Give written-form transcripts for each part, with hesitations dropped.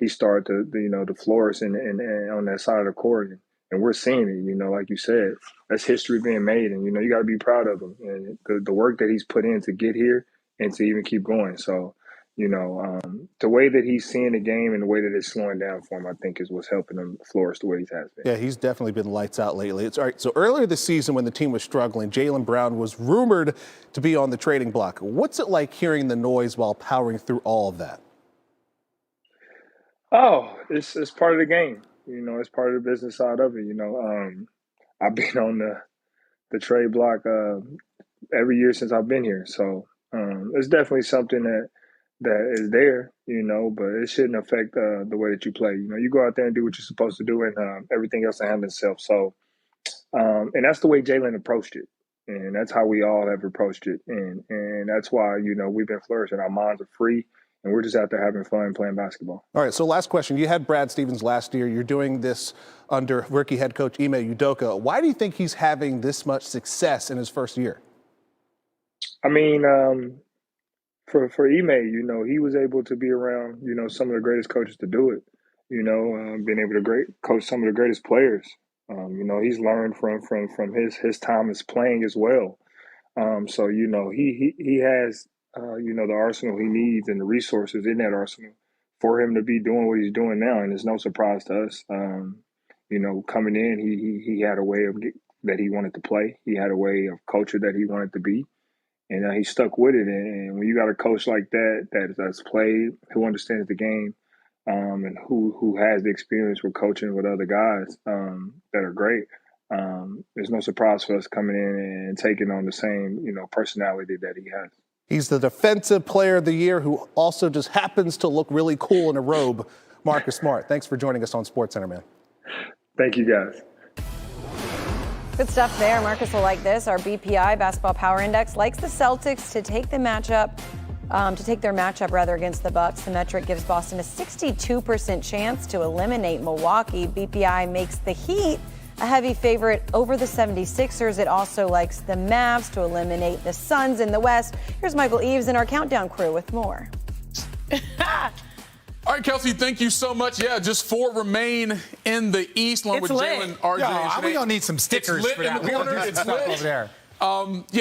he started to flourish and on that side of the court. And we're seeing it, like you said, that's history being made. And, you got to be proud of him and the work that he's put in to get here and to even keep going. So, the way that he's seeing the game and the way that it's slowing down for him, I think is what's helping him flourish the way he has been. Yeah, he's definitely been lights out lately. It's all right. So earlier this season when the team was struggling, Jaylen Brown was rumored to be on the trading block. What's it like hearing the noise while powering through all of that? Oh, it's part of the game. It's part of the business side of it. I've been on the trade block every year since I've been here. So it's definitely something that is there, but it shouldn't affect the way that you play. You go out there and do what you're supposed to do, and everything else will handle itself. So, and that's the way Jalen approached it, and that's how we all have approached it, and that's why we've been flourishing. Our minds are free, and we're just out there having fun playing basketball. All right. So last question: you had Brad Stevens last year. You're doing this under rookie head coach Ime Udoka. Why do you think he's having this much success in his first year? I mean, for Ime, he was able to be around, some of the greatest coaches to do it. Being able to coach some of the greatest players. He's learned from his time as playing as well. So he has the arsenal he needs and the resources in that arsenal for him to be doing what he's doing now, and it's no surprise to us. Coming in, he had a way that he wanted to play. He had a way of culture that he wanted to be. And he stuck with it. And when you got a coach like that's played, who understands the game, and who has the experience with coaching with other guys that are great, there's no surprise for us coming in and taking on the same, personality that he has. He's the defensive player of the year who also just happens to look really cool in a robe. Marcus Smart, thanks for joining us on SportsCenter, man. Thank you, guys. Good stuff there. Marcus will like this. Our BPI, Basketball Power Index, likes the Celtics to take their matchup against the Bucks. The metric gives Boston a 62% chance to eliminate Milwaukee. BPI makes the Heat a heavy favorite over the 76ers. It also likes the Mavs to eliminate the Suns in the West. Here's Michael Eaves and our countdown crew with more. All right, Kelsey, thank you so much. Yeah, just 4 remain in the East, along with Jalen, RJ, and we're going to need some stickers it's lit for that. in the corner. It's lit over there.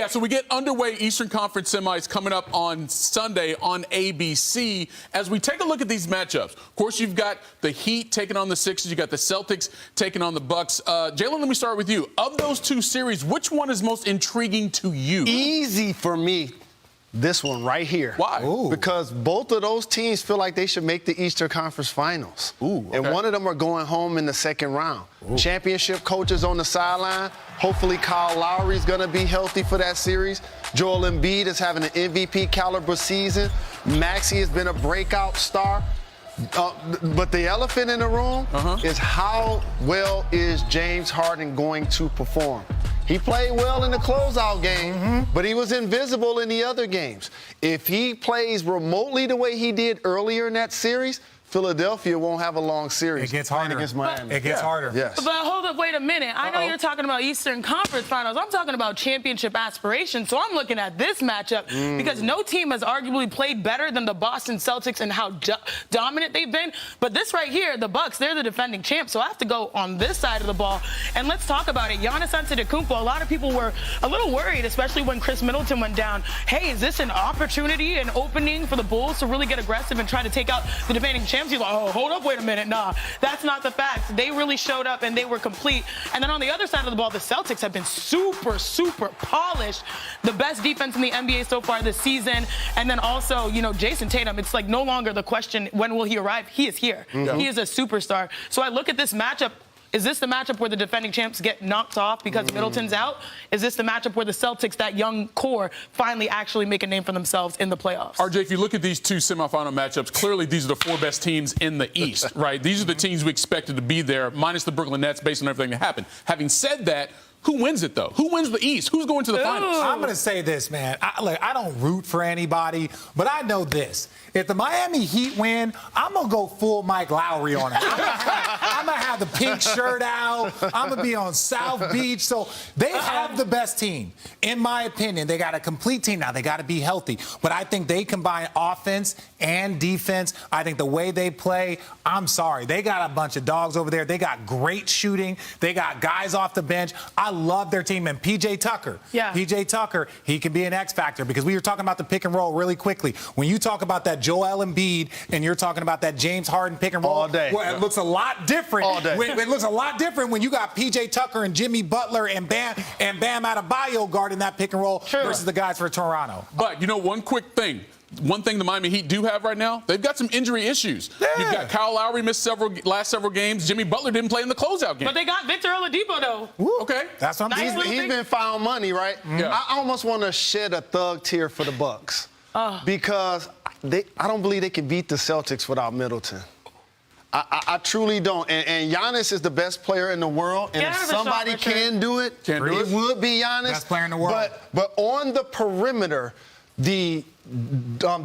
So we get underway Eastern Conference semis coming up on Sunday on ABC. As we take a look at these matchups, of course, you've got the Heat taking on the Sixers. You got the Celtics taking on the Bucks. Jalen, let me start with you. Of those two series, which one is most intriguing to you? Easy for me. This one right here. Why? Ooh. Because both of those teams feel like they should make the Eastern Conference Finals. Ooh, okay. And one of them are going home in the second round. Ooh. Championship coaches on the sideline. Hopefully Kyle Lowry's going to be healthy for that series. Joel Embiid is having an MVP caliber season. Maxey has been a breakout star. But the elephant in the room is how well is James Harden going to perform? He played well in the closeout game, but he was invisible in the other games. If he plays remotely the way he did earlier in that series, Philadelphia won't have a long series. It gets harder. Against Miami. It gets harder. Yes. But hold up, wait a minute. I know you're talking about Eastern Conference Finals. I'm talking about championship aspirations. So I'm looking at this matchup because no team has arguably played better than the Boston Celtics and how dominant they've been. But this right here, the Bucks, they're the defending champs. So I have to go on this side of the ball. And let's talk about it. Giannis Antetokounmpo, a lot of people were a little worried, especially when Chris Middleton went down. Hey, is this an opportunity, an opening for the Bulls to really get aggressive and try to take out the defending champs? You're like, oh, hold up, wait a minute. Nah, that's not the facts. They really showed up and they were complete. And then on the other side of the ball, the Celtics have been super, super polished. The best defense in the NBA so far this season. And then also, Jason Tatum, it's like no longer the question, when will he arrive? He is here. He is a superstar. So I look at this matchup. Is this the matchup where the defending champs get knocked off because Middleton's out? Is this the matchup where the Celtics, that young core, finally actually make a name for themselves in the playoffs? RJ, if you look at these two semifinal matchups, clearly these are the 4 best teams in the East, right? These are the teams we expected to be there, minus the Brooklyn Nets, based on everything that happened. Having said that, who wins it, though? Who wins the East? Who's going to the finals? I'm going to say this, man. I don't root for anybody, but I know this. If the Miami Heat win, I'm going to go full Mike Lowry on it. I'm I'm going to have the pink shirt out. I'm going to be on South Beach. So they have the best team. In my opinion, they got a complete team. Now, they got to be healthy. But I think they combine offense and defense. I think the way they play, I'm sorry. They got a bunch of dogs over there. They got great shooting. They got guys off the bench. I love their team. And P.J. Tucker. Yeah. P.J. Tucker, he can be an X factor because we were talking about the pick and roll really quickly. When you talk about that Joel Embiid and you're talking about that James Harden pick and roll, all day. Well, it looks a lot different. All day. It looks a lot different when you got P.J. Tucker and Jimmy Butler and Bam Adebayo guarding that pick and roll versus the guys for Toronto. But, you know, one quick thing. One thing the Miami Heat do have right now, they've got some injury issues. Yeah. You've got Kyle Lowry missed last several games. Jimmy Butler didn't play in the closeout game. But they got Victor Oladipo, though. Woo. Okay. That's what I'm saying. He's been found money, right? Yeah. I almost want to shed a thug tear for the Bucks because I don't believe they can beat the Celtics without Middleton. I truly don't. And Giannis is the best player in the world. And if somebody can do it, it would be Giannis. Best player in the world. But on the perimeter, the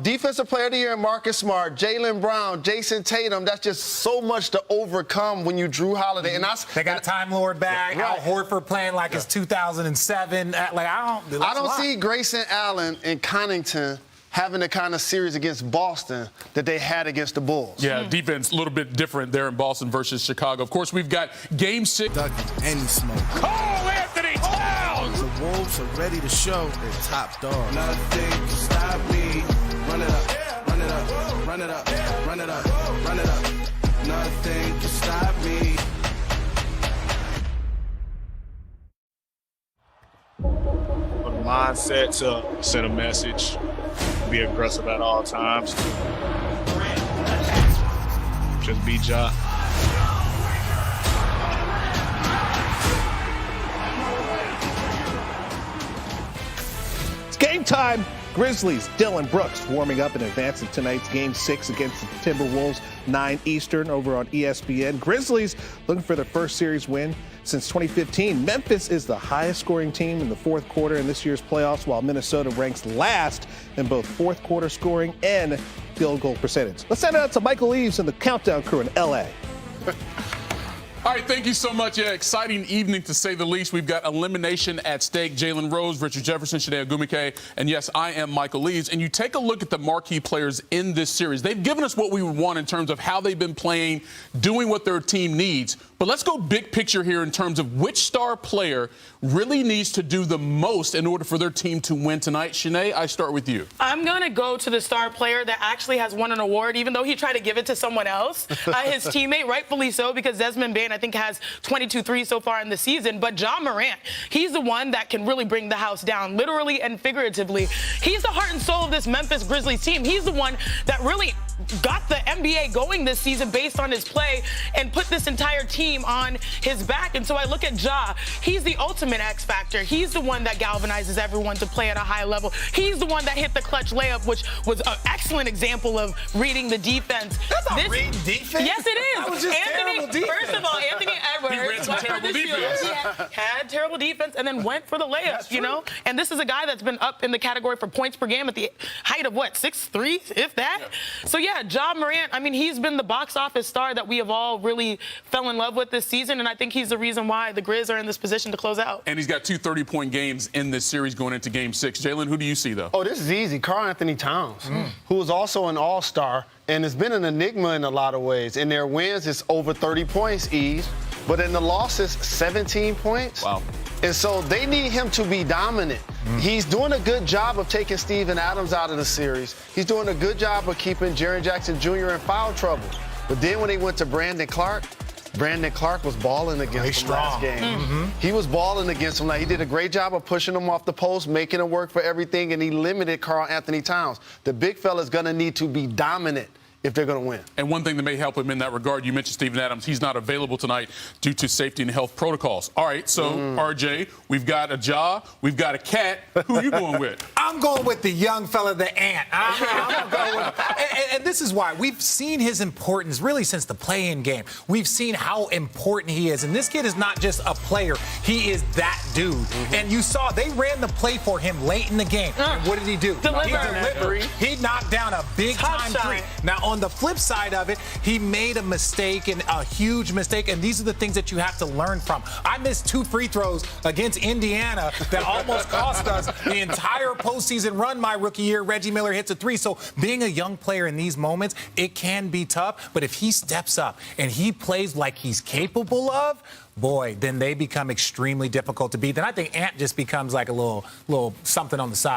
defensive player of the year, Marcus Smart, Jalen Brown, Jason Tatum, that's just so much to overcome when you Drew Holiday. And they got Time Lord back. Al Horford playing like it's 2007. I don't see Grayson Allen and Connaughton having the kind of series against Boston that they had against the Bulls. Yeah, defense a little bit different there in Boston versus Chicago. Of course, we've got Game 6. Any smoke. Cole Anthony Towns! The Wolves are ready to show their top dog. Nothing can stop me. Run it up, run it up, run it up, run it up, run it up. Nothing can stop me. Mindset to send a message, be aggressive at all times. Just be Ja. It's game time. Grizzlies, Dillon Brooks warming up in advance of tonight's Game 6 against the Timberwolves, 9 Eastern over on ESPN. Grizzlies looking for their first series win since 2015. Memphis is the highest scoring team in the fourth quarter in this year's playoffs, while Minnesota ranks last in both fourth quarter scoring and field goal percentage. Let's send it out to Michael Eaves and the Countdown crew in LA. All right, thank you so much. Yeah, exciting evening to say the least. We've got elimination at stake. Jalen Rose, Richard Jefferson, Shanae Ogumike, and yes, I am Michael Lees. And you take a look at the marquee players in this series. They've given us what we would want in terms of how they've been playing, doing what their team needs. But let's go big picture here in terms of which star player really needs to do the most in order for their team to win tonight. Shanae, I start with you. I'm going to go to the star player that actually has won an award, even though he tried to give it to someone else. His teammate, rightfully so, because Desmond Bane, I think, has 22 threes so far in the season. But Ja Morant, he's the one that can really bring the house down, literally and figuratively. He's the heart and soul of this Memphis Grizzlies team. He's the one that really got the NBA going this season based on his play and put this entire team on his back. And so I look at Ja. He's the ultimate X factor. He's the one that galvanizes everyone to play at a high level. He's the one that hit the clutch layup, which was an excellent example of reading the defense. That's not reading defense. Yes, it is. That was just terrible defense. First of all, Anthony Edwards went for the defense. Had terrible defense and then went for the layup, you know? And this is a guy that's been up in the category for points per game at the height of, 6'3", if that? Yeah. So, yeah, Ja Morant, I mean, he's been the box office star that we have all really fell in love with this season, and I think he's the reason why the Grizz are in this position to close out. And he's got 2 30-point games in this series going into Game 6. Jalen, who do you see, though? Oh, this is easy. Karl Anthony Towns, who is also an all-star and has been an enigma in a lot of ways. In their wins, it's over 30 points, but in the losses, 17 points. Wow. And so they need him to be dominant. He's doing a good job of taking Steven Adams out of the series. He's doing a good job of keeping Jaren Jackson Jr. in foul trouble. But then when they went to Brandon Clark was balling against him last game. He was balling against him. Like, he did a great job of pushing him off the post, making him work for everything, and he limited Karl Anthony Towns. The big fella's going to need to be dominant if they're going to win. And one thing that may help him in that regard, you mentioned Steven Adams. He's not available tonight due to safety and health protocols. All right, so, RJ, we've got a Ja, we've got a Cat. Who are you going with? I'm going with the young fella, the Ant. I'm going with, and this is why. We've seen his importance really since the play-in game. We've seen how important he is. And this kid is not just a player. He is that dude. And you saw they ran the play for him late in the game. And what did he do? Deliver. He delivered. He knocked down a big-time three. Now, on the flip side of it, he made a mistake, and a huge mistake, and these are the things that you have to learn from. I missed 2 free throws against Indiana that almost cost us the entire postseason run my rookie year. Reggie Miller hits a 3. So being a young player in these moments, it can be tough, but if he steps up and he plays like he's capable of, boy, then they become extremely difficult to beat. Then I think Ant just becomes like a little something on the side.